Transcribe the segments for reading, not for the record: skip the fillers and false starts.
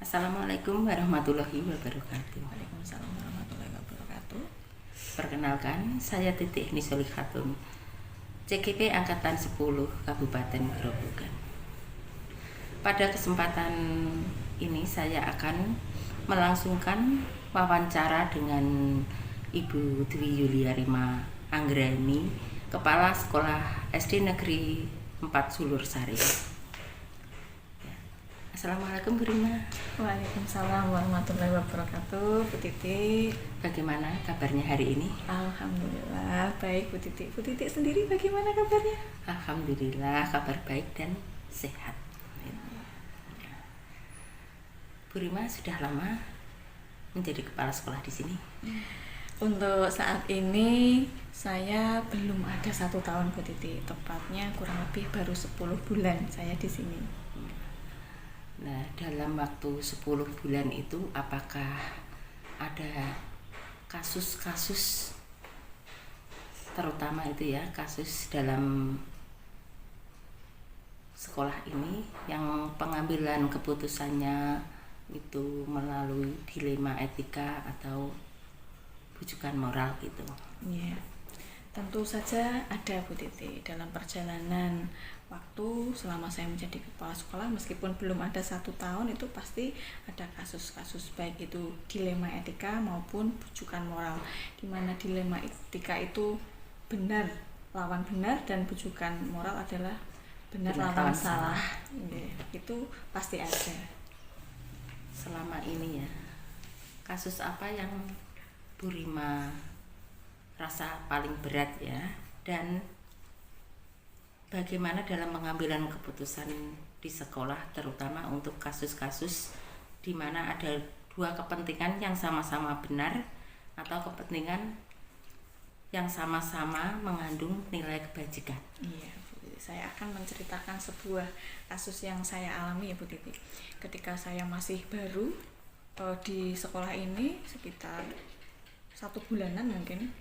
Assalamualaikum warahmatullahi wabarakatuh. Waalaikumsalam warahmatullahi wabarakatuh. Perkenalkan, saya Titik Nisoli Khatun, CGP Angkatan 10 Kabupaten Grobogan. Pada kesempatan ini saya akan melangsungkan wawancara dengan Ibu Dwi Yulia Rima Anggrani, Kepala Sekolah SD Negeri 4 Sulur Sari. Assalamualaikum Bu Rima. Waalaikumsalam warahmatullahi wabarakatuh. Bu Titik, Bagaimana kabarnya hari ini? alhamdulillah baik Bu Titik. Bu Titik sendiri bagaimana kabarnya? Alhamdulillah kabar baik dan sehat. Bu Rima sudah lama menjadi kepala sekolah di sini. Untuk saat ini saya belum ada 1 tahun Bu Titik. Tepatnya kurang lebih baru 10 bulan saya di sini. Nah, dalam waktu 10 bulan itu apakah ada kasus-kasus, terutama itu ya, kasus dalam sekolah ini yang pengambilan keputusannya itu melalui dilema etika atau bujukan moral gitu? Ya, tentu saja ada Bu Titi. Dalam perjalanan waktu selama saya menjadi kepala sekolah, meskipun belum ada 1 tahun, itu pasti ada kasus-kasus baik itu dilema etika maupun bujukan moral, di mana dilema etika itu benar lawan benar dan bujukan moral adalah benar lawan salah. Ya, itu pasti ada. Selama ini ya, kasus apa yang Bu Rima rasa paling berat ya, dan bagaimana dalam pengambilan keputusan di sekolah, terutama untuk kasus-kasus di mana ada 2 kepentingan yang sama-sama benar atau kepentingan yang sama-sama mengandung nilai kebajikan? Iya, saya akan menceritakan sebuah kasus yang saya alami ya Bu Titi. Ketika saya masih baru di sekolah ini sekitar 1 bulanan mungkin,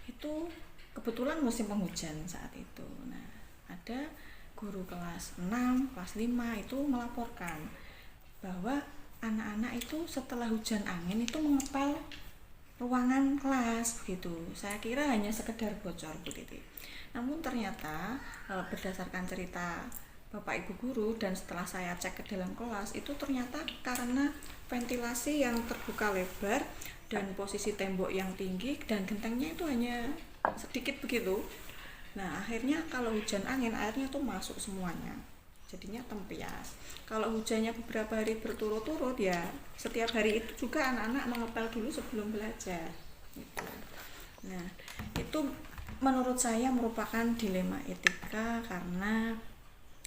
itu kebetulan musim penghujan saat itu. Nah, ada guru kelas 6, kelas 5 itu melaporkan bahwa anak-anak itu setelah hujan angin itu mengepel ruangan kelas begitu. Saya kira hanya sekedar bocor Bu Titi. Namun ternyata berdasarkan cerita Bapak Ibu guru dan setelah saya cek ke dalam kelas, itu ternyata karena ventilasi yang terbuka lebar dan posisi tembok yang tinggi dan gentengnya itu hanya sedikit begitu. Nah, akhirnya kalau hujan angin airnya tuh masuk semuanya, jadinya tempias. Kalau hujannya beberapa hari berturut-turut ya setiap hari itu juga anak-anak mengepel dulu sebelum belajar gitu. Nah, itu menurut saya merupakan dilema etika karena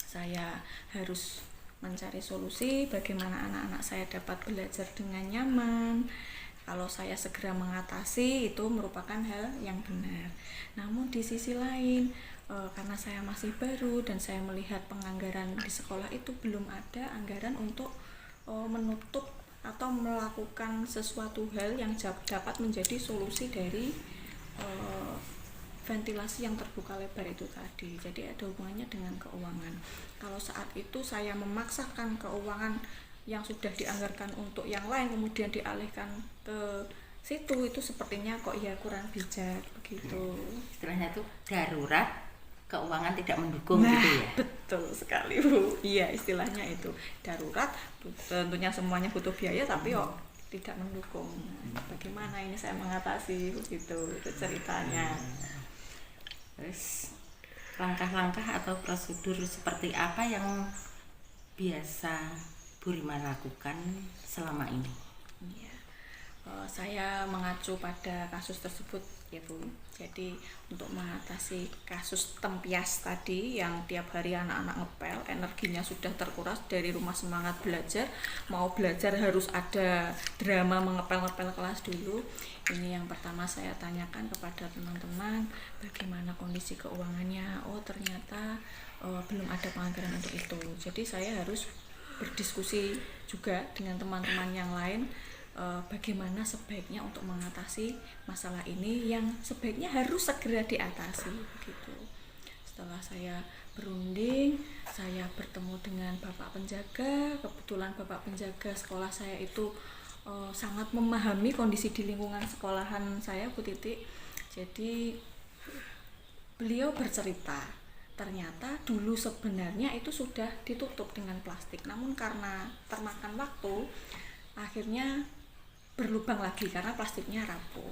saya harus mencari solusi bagaimana anak-anak saya dapat belajar dengan nyaman. Kalau saya segera mengatasi itu merupakan hal yang benar. Namun di sisi lain, karena saya masih baru dan saya melihat penganggaran di sekolah itu belum ada anggaran untuk menutup atau melakukan sesuatu hal yang dapat menjadi solusi dari ventilasi yang terbuka lebar itu tadi. Jadi ada hubungannya dengan keuangan. Kalau saat itu saya memaksakan keuangan yang sudah dianggarkan untuk yang lain kemudian dialihkan ke situ, itu sepertinya kok ya kurang bijak begitu. Istilahnya itu darurat keuangan tidak mendukung Nah, gitu ya. betul sekali Bu. Iya, istilahnya itu darurat. Tentunya semuanya butuh biaya, tapi tidak mendukung. Nah, bagaimana ini saya mengatasi begitu? Itu ceritanya. Terus langkah-langkah atau prosedur seperti apa yang biasa Bu Rima lakukan selama ini? Iya. Saya mengacu pada kasus tersebut ya Bu. Jadi untuk mengatasi kasus tempias tadi yang tiap hari anak-anak ngepel, energinya sudah terkuras dari rumah semangat belajar, mau belajar harus ada drama mengepel-ngepel kelas dulu. Ini yang pertama saya tanyakan kepada teman-teman, bagaimana kondisi keuangannya. Oh ternyata belum ada penganggaran untuk itu. Jadi saya harus berdiskusi juga dengan teman-teman yang lain, bagaimana sebaiknya untuk mengatasi masalah ini yang sebaiknya harus segera diatasi begitu. Setelah saya berunding, saya bertemu dengan Bapak Penjaga. Kebetulan Bapak Penjaga sekolah saya itu sangat memahami kondisi di lingkungan sekolahan saya Bu Titi. Jadi beliau bercerita, ternyata dulu sebenarnya itu sudah ditutup dengan plastik, namun karena termakan waktu akhirnya berlubang lagi karena plastiknya rapuh.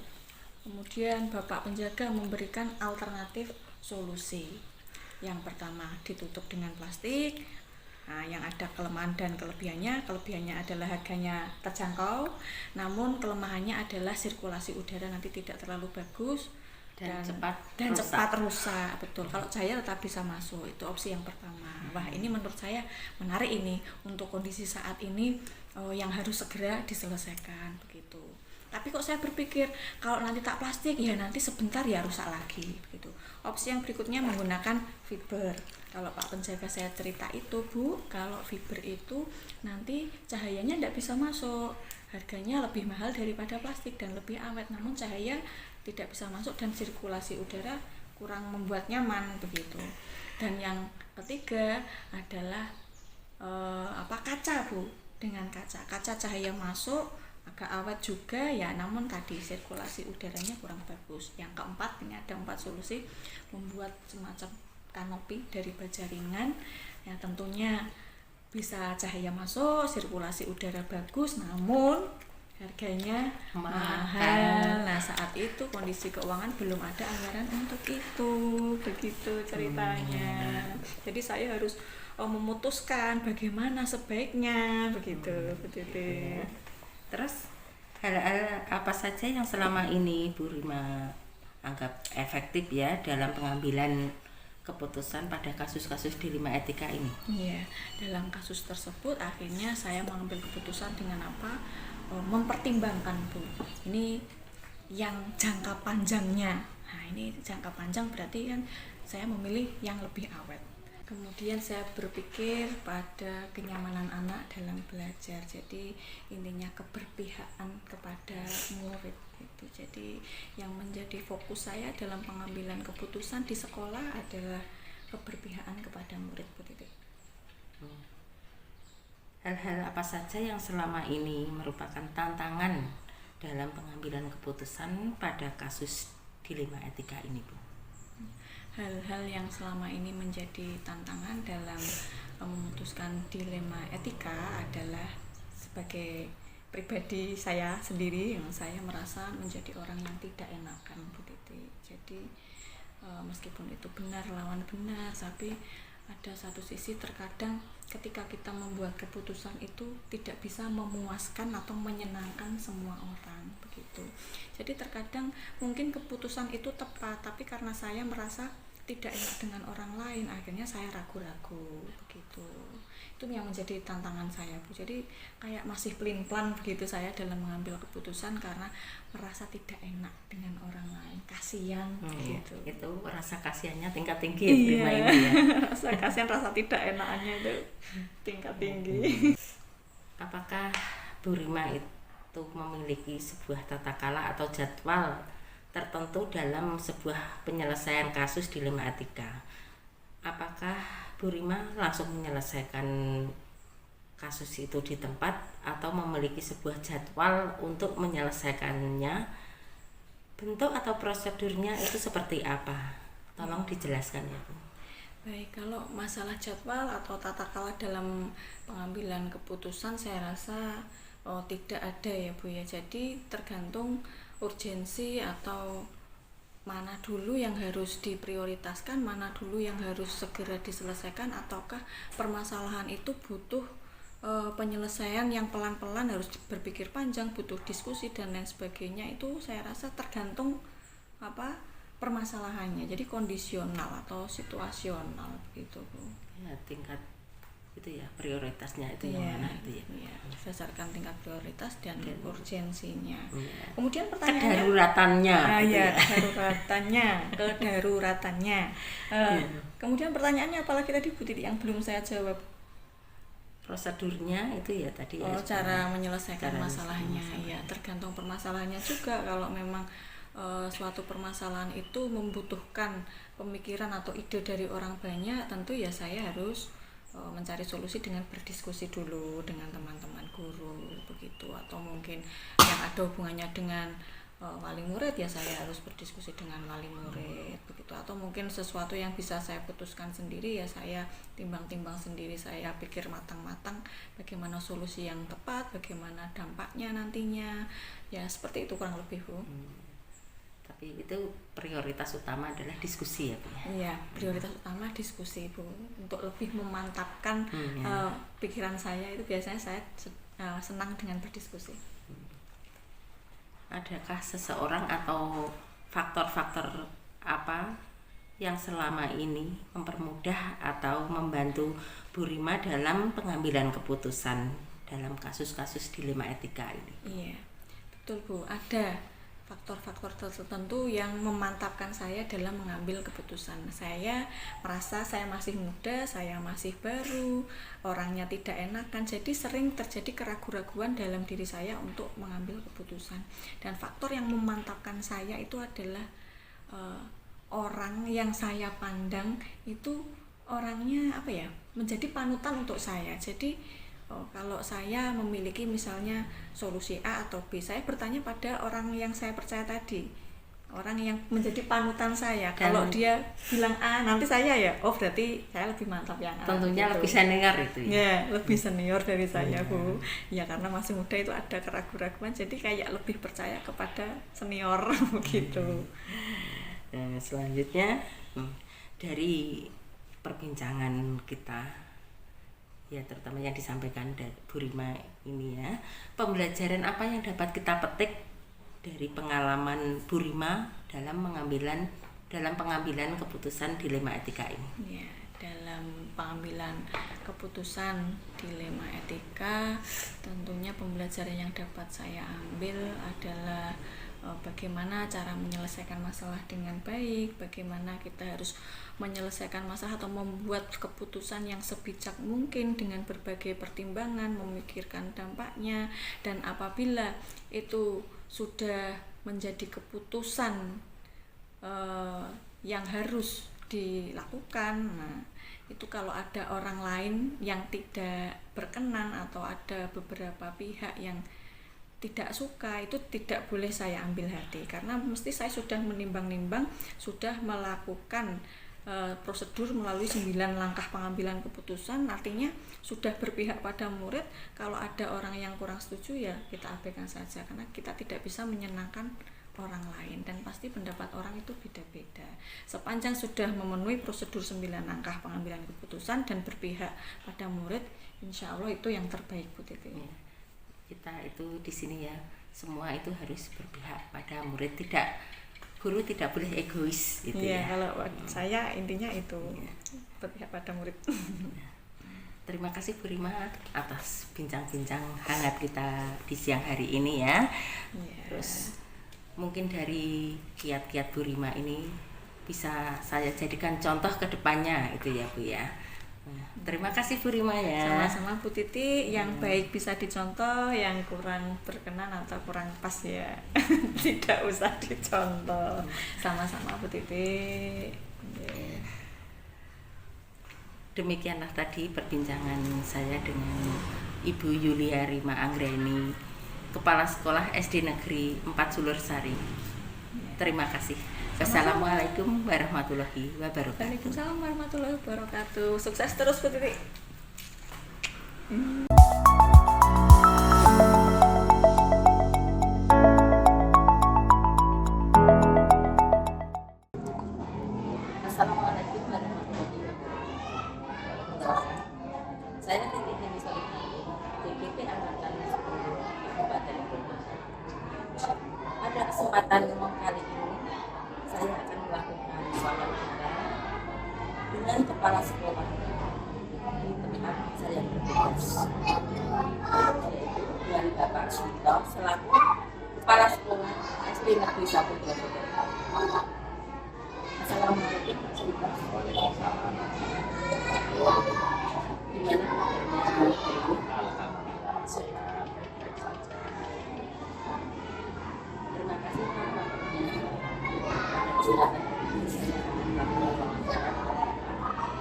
Kemudian Bapak Penjaga memberikan alternatif solusi. Yang pertama ditutup dengan plastik. Nah, yang ada kelemahan dan kelebihannya. Kelebihannya adalah harganya terjangkau, namun kelemahannya adalah sirkulasi udara nanti tidak terlalu bagus dan cepat rusak. Betul. Kalau cahaya tetap bisa masuk. Itu opsi yang pertama. Wah, ini menurut saya menarik ini untuk kondisi saat ini, yang harus segera diselesaikan begitu. Tapi kok saya berpikir kalau nanti tak plastik ya nanti sebentar ya rusak lagi begitu. Opsi yang berikutnya menggunakan fiber. Kalau Pak Penjaga saya cerita itu Bu, kalau fiber itu nanti cahayanya tidak bisa masuk, harganya lebih mahal daripada plastik dan lebih awet, namun cahaya tidak bisa masuk dan sirkulasi udara kurang membuat nyaman begitu. Dan yang ketiga adalah kaca Bu. Dengan kaca cahaya masuk, agak awet juga ya, namun tadi sirkulasi udaranya kurang bagus. Yang keempat, ini ada 4 solusi, membuat semacam kanopi dari baja ringan ya, tentunya bisa cahaya masuk, sirkulasi udara bagus, namun harganya mahal. Nah, saat itu kondisi keuangan belum ada anggaran untuk itu, begitu ceritanya. Jadi saya harus memutuskan bagaimana sebaiknya begitu. Terus hal-hal apa saja yang selama ini Bu Rima anggap efektif ya dalam pengambilan keputusan pada kasus-kasus dilema etika ini? Iya, dalam kasus tersebut akhirnya saya mengambil keputusan dengan apa? Mempertimbangkan Bu. Ini yang jangka panjangnya. Nah, ini jangka panjang berarti kan saya memilih yang lebih awet. Kemudian saya berpikir pada kenyamanan anak dalam belajar. Jadi intinya keberpihakan kepada murid itu. Jadi yang menjadi fokus saya dalam pengambilan keputusan di sekolah adalah keberpihakan kepada murid Bu Titi. Hal-hal apa saja yang selama ini merupakan tantangan dalam pengambilan keputusan pada kasus dilema etika ini Bu? Hal-hal yang selama ini menjadi tantangan dalam memutuskan dilema etika adalah sebagai pribadi saya sendiri yang saya merasa menjadi orang yang tidak enakan Bu Titi. Jadi meskipun itu benar lawan benar, tapi ada satu sisi terkadang ketika kita membuat keputusan itu tidak bisa memuaskan atau menyenangkan semua orang begitu. Jadi terkadang mungkin keputusan itu tepat, tapi karena saya merasa tidak enak dengan orang lain, akhirnya saya ragu-ragu begitu. Itu yang menjadi tantangan saya Bu. Jadi kayak masih pelin-pelan begitu saya dalam mengambil keputusan karena merasa tidak enak dengan orang lain, kasihan gitu. Itu rasa kasihannya tingkat tinggi ya, ini ya. Rasa kasihan, rasa tidak enaknya itu tingkat tinggi. Apakah Bu Rima itu memiliki sebuah tata cara atau jadwal tertentu dalam sebuah penyelesaian kasus dilema etika? Apakah Bu Rima langsung menyelesaikan kasus itu di tempat atau memiliki sebuah jadwal untuk menyelesaikannya? Bentuk atau prosedurnya itu seperti apa? Tolong dijelaskan ya Bu. Baik, kalau masalah jadwal atau tata kelola dalam pengambilan keputusan saya rasa tidak ada ya Bu ya. Jadi tergantung urgensi atau mana dulu yang harus diprioritaskan, mana dulu yang harus segera diselesaikan, ataukah permasalahan itu butuh penyelesaian yang pelan-pelan, harus berpikir panjang, butuh diskusi dan lain sebagainya. Itu saya rasa tergantung permasalahannya, jadi kondisional atau situasional gitu Bu. Ya, tingkat itu ya, prioritasnya itu yang mana itu ya. Berdasarkan tingkat prioritas dan urgensinya. Ya. Kemudian pertanyaannya kedaruratannya. Kedaruratannya. Kemudian pertanyaannya apalagi tadi Bu Titi yang belum saya jawab? Prosedurnya itu ya tadi ya. Cara menyelesaikan masalahnya. Ya, tergantung permasalahannya juga. Kalau memang suatu permasalahan itu membutuhkan pemikiran atau ide dari orang banyak, tentu ya saya harus mencari solusi dengan berdiskusi dulu dengan teman-teman guru begitu, atau mungkin yang ada hubungannya dengan wali murid ya saya harus berdiskusi dengan wali murid begitu, atau mungkin sesuatu yang bisa saya putuskan sendiri ya saya timbang-timbang sendiri, saya pikir matang-matang bagaimana solusi yang tepat, bagaimana dampaknya nantinya, ya seperti itu kurang lebih Bu. Tapi itu prioritas utama adalah diskusi ya Bu. Iya, prioritas utama diskusi Bu. Untuk lebih memantapkan pikiran saya itu biasanya saya senang dengan berdiskusi. Adakah seseorang atau faktor-faktor apa yang selama ini mempermudah atau membantu Bu Rima dalam pengambilan keputusan dalam kasus-kasus dilema etika ini? Iya, betul Bu. Ada faktor-faktor tertentu yang memantapkan saya dalam mengambil keputusan. Saya merasa saya masih muda, saya masih baru, orangnya tidak enakan, jadi sering terjadi keraguan-raguan dalam diri saya untuk mengambil keputusan. Dan faktor yang memantapkan saya itu adalah orang yang saya pandang itu orangnya menjadi panutan untuk saya. Jadi kalau saya memiliki misalnya solusi A atau B, saya bertanya pada orang yang saya percaya tadi, orang yang menjadi panutan saya. Kalau dia bilang A, nanti saya berarti saya lebih mantap yang A. Tentunya gitu. Lebih senior itu ya. Lebih senior dari saya Bu. Ya karena masih muda itu ada keraguan-keraguan, jadi kayak lebih percaya kepada senior begitu. Selanjutnya dari perbincangan kita ya, terutama yang disampaikan dari Bu Rima ini ya, pembelajaran apa yang dapat kita petik dari pengalaman Bu Rima dalam pengambilan keputusan dilema etika ini? Ya, dalam pengambilan keputusan dilema etika, tentunya pembelajaran yang dapat saya ambil adalah bagaimana cara menyelesaikan masalah dengan baik, bagaimana kita harus menyelesaikan masalah atau membuat keputusan yang sebijak mungkin dengan berbagai pertimbangan, memikirkan dampaknya, dan apabila itu sudah menjadi keputusan yang harus dilakukan, itu kalau ada orang lain yang tidak berkenan atau ada beberapa pihak yang tidak suka, itu tidak boleh saya ambil hati, karena mesti saya sudah menimbang-nimbang, sudah melakukan prosedur melalui 9 langkah pengambilan keputusan, artinya sudah berpihak pada murid. Kalau ada orang yang kurang setuju ya kita abaikan saja, karena kita tidak bisa menyenangkan orang lain dan pasti pendapat orang itu beda-beda. Sepanjang sudah memenuhi prosedur 9 langkah pengambilan keputusan dan berpihak pada murid, insya Allah itu yang terbaik Bu Titi. Kita itu di sini ya, semua itu harus berpihak pada murid, guru tidak boleh egois gitu ya. Kalau saya intinya itu berpihak pada murid. Terima kasih Bu Rima atas bincang-bincang hangat kita di siang hari ini ya. Terus mungkin dari kiat-kiat Bu Rima ini bisa saya jadikan contoh ke depannya itu ya Bu ya. Terima kasih Bu Rima ya. Sama-sama Bu Titi, yang baik bisa dicontoh, yang kurang berkenan atau kurang pas ya tidak usah dicontoh. Sama-sama Bu Titi. Demikianlah tadi perbincangan saya dengan Ibu Yulia Rima Anggreni, Kepala Sekolah SD Negeri 4 Sulursari. Terima kasih. Wassalamualaikum warahmatullahi wabarakatuh. Waalaikumsalam warahmatullahi wabarakatuh. Sukses terus Bu Titi. Assalamualaikum warahmatullahi wabarakatuh. Saya Titi Dewi Solihati, DPP Angkatan 10 Kabupaten Bogor. Pada kesempatan kali ini, saya akan melakukan wawancara dengan kepala sekolah di tempat saya bertugas, yaitu dengan Bapak Suto selaku kepala sekolah SD Negeri 1 Bogor. Assalamualaikum Pak Suto. Gimana kabarnya hari ini? Alhamdulillah sehat, baik saja. Terima kasih Pak waktunya. Silakan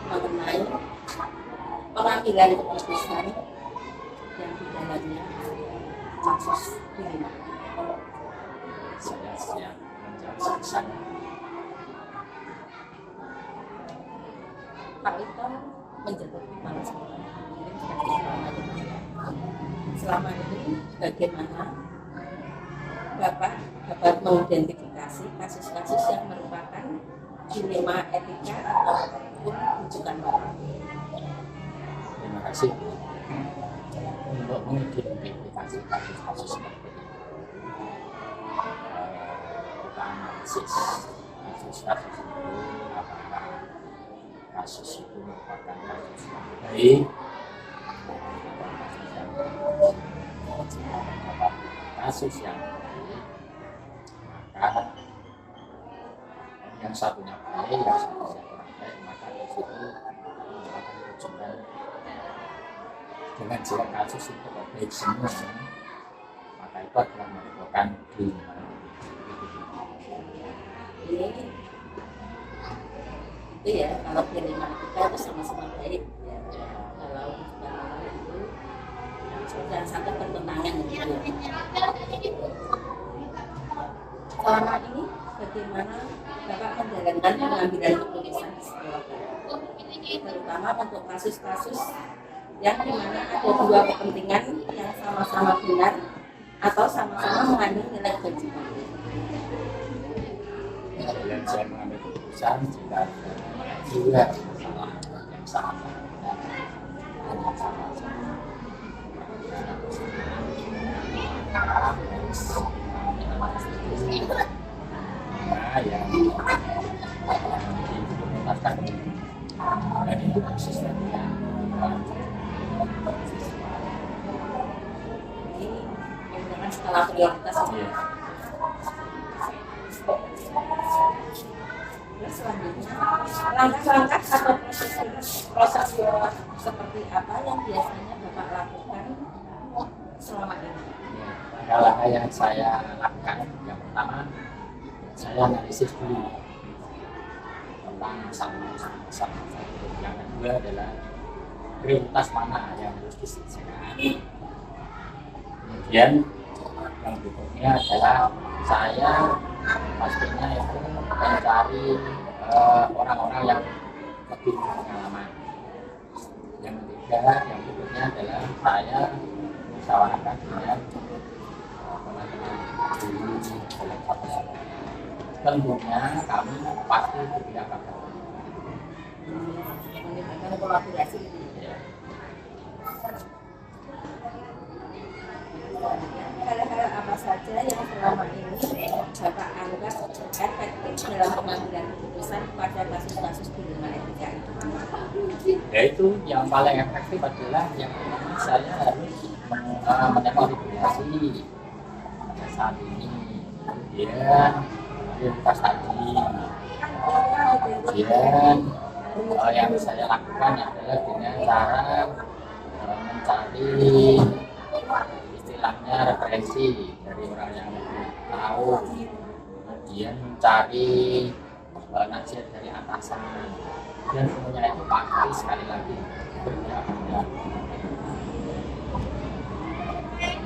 mengenai pengambilan keputusan yang di dalamnya kasus ini. Saya siap menjawab saksi. Pak Ito menjabat kepala sekolah. Selama ini bagaimana Bapak dapat mengidentifikasi kasus-kasus yang merupakan dilema etika ataupun rujukan moral? Terima kasih untuk mengidentifikasi kasus-kasus seperti ini. Kita analisis kasus-kasus itu, apakah kasus itu merupakan kasus yang baik atau kasus yang buruk. Jika terdapat kasus yang baik, maka yang satunya baik, yang satunya kurang baik, maka di situ akan rujukan. Dengan jika kasus itu baik semua, maka itu adalah merupakan dilema. Itu ya, kalau dilema kita itu sama-sama baik ya. Kalau rujukan moral itu jangan sampai pertentangan gitu. Selama ini bagaimana Bapak menjalankan pengambilan keputusan di sekolah, terutama untuk kasus-kasus yang dimana ada dua kepentingan yang sama-sama benar atau sama-sama mengandung nilai kewajiban. Kemudian saya mengambil keputusan jika ada dua masalah yang sama-sama benar dan yang sama-sama yang diimplementasikan dari sistemnya Ini menggunakan skala prioritas. Terus selanjutnya langkah-langkah atau prosedur seperti apa yang biasanya Bapak lakukan selama ini? Langkah-langkah yang saya lakukan, yang pertama saya analisis dulu tentang masalah. Yang kedua adalah prioritas mana yang harus diselesaikan. Kemudian yang berikutnya adalah saya pastinya itu mencari orang-orang yang lebih berpengalaman. Yang ketiga, yang berikutnya adalah saya musyawarahkan dengan teman-teman guru dalam satu sekolah. Tentunya kami pasti tidak akan menggunakan kolaborasi gitu. ya. Hal-hal apa saja yang selama ini Bapak anggap efektif dalam pengambilan keputusan pada kasus-kasus dilema etika itu? Yaitu yang paling efektif adalah yang pertama saya harus mengevaluasi pada saat ini, kemudian prioritas tadi, kemudian yang saya lakukan adalah dengan cara mencari istilahnya referensi dari orang yang lebih tahu, kemudian mencari nasihat dari atasan, dan semuanya itu pasti sekali lagi berbeda-beda.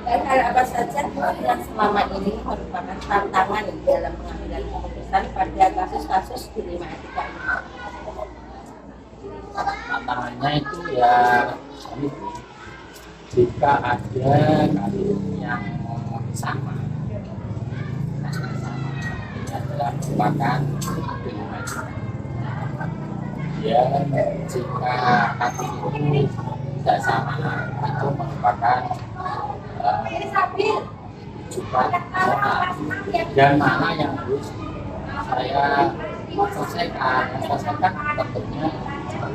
Hal-hal apa saja yang selama ini merupakan tantangan dalam pengambilan keputusan pada kasus-kasus dilema etika ini? Tantangannya itu ya itu, jika ada kasus yang sama ini adalah merupakan dilema etika. Ya, jika kasus itu tidak sama itu merupakan rujukan dan mana yang harus saya selesaikan tentunya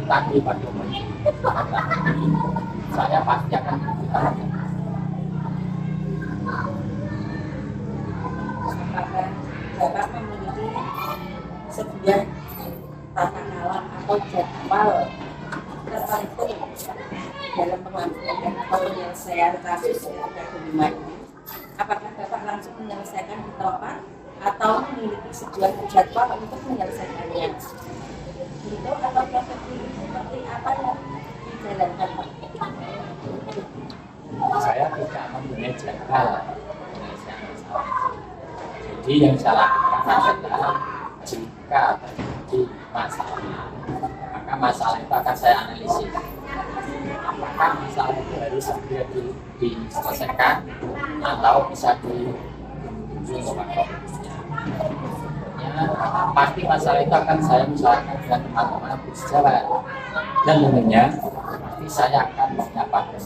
tadi pada saya pasti akan berbicara. Apakah Bapak memiliki sebuah tata cara atau jadwal tertentu dalam pengambilan atau penyelesaian kasus etika kelima ini? Apakah Bapak langsung menyelesaikan di tempat atau memiliki sebuah jadwal untuk menyelesaikannya? Itu atau prosedur seperti apa yang dijalankan Pak? Saya tidak mempunyai jadwal penyelesaian masalah. Jadi yang saya lakukan adalah jika terjadi masalah, maka masalah itu akan saya analisis. Apakah masalah itu harus segera diselesaikan atau bisa diunjuk waktu? Pasti masalah itu akan saya bicarakan dengan teman-teman bersejalan dan umumnya pasti saya akan mendapatkan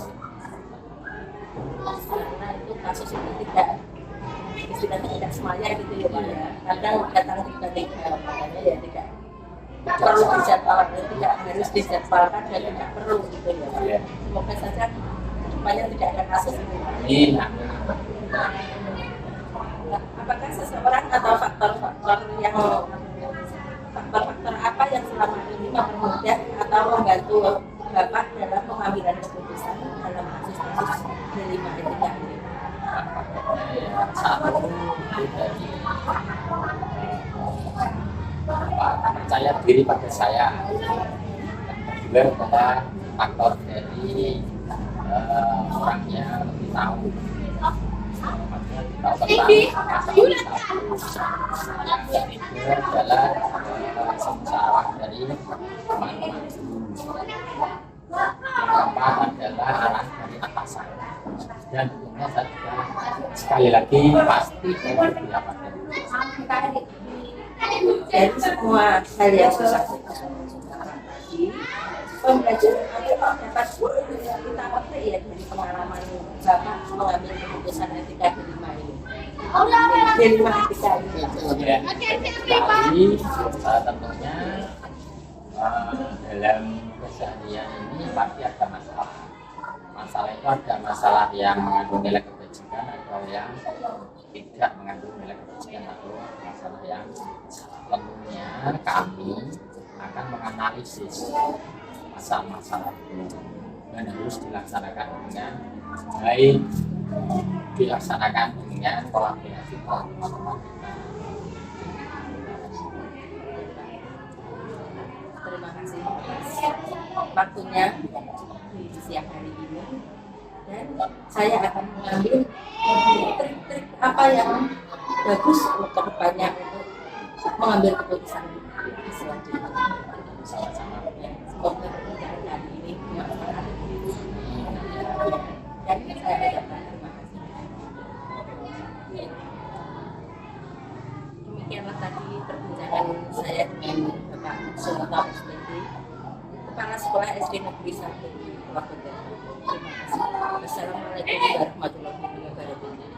Karena itu kasus itu tidak semuanya gitu ya Pak ya. Kadang datang tiba-tiba, makanya ya tidak perlu dijadwalkan, tidak harus dijadwalkan dan tidak perlu gitu ya Pak. ya. Semoga saja supaya tidak ada kasus ini. Ini Apakah seseorang atau faktor-faktor apa yang selama ini mempermudah atau membantu Bapak dalam pengambilan keputusan dalam kasus-kasus dilema etika ini? satu itu dari percaya diri pada saya. Kedua adalah faktor dari orangnya lebih tahu tentang masalah itu. Yang ketiga adalah musyawarah dari teman-teman. Yang keempat adalah arahan dari atasan. Dan tentunya saya juga sekali lagi pasti saya berpihak pada Dari semua hal yang sudah kita tadi, pembelajaran apa dapat kita petik ya dari pengalaman Bapak mengambil keputusan etika kelima ini? Kelima etika ini. ya, sekali saya tentunya dalam keseharian ini pasti ada masalah. Masalah itu ada masalah yang mengandung nilai kebajikan, ada yang tidak mengandung nilai kebajikan atau masalah yang tentunya kami akan menganalisis masalah-masalah itu dan harus dilaksanakan dengan baik, dilaksanakan dengan kolaborasi teman-teman kita. Terima kasih atas waktunya di siang hari ini, dan saya akan mengambil trik-trik apa yang bagus untuk kedepannya untuk mengambil keputusan selanjutnya. Sama-sama. Semoga perbincangan kali ini bermanfaat dan saya ucapkan terima kasih. Demikianlah tadi perbincangan saya dengan Bapak Sunarto Kusnedi, Kepala Sekolah SD Negeri 1 Purwokerto. Terima kasih. Wassalamualaikum warahmatullahi wabarakatuh.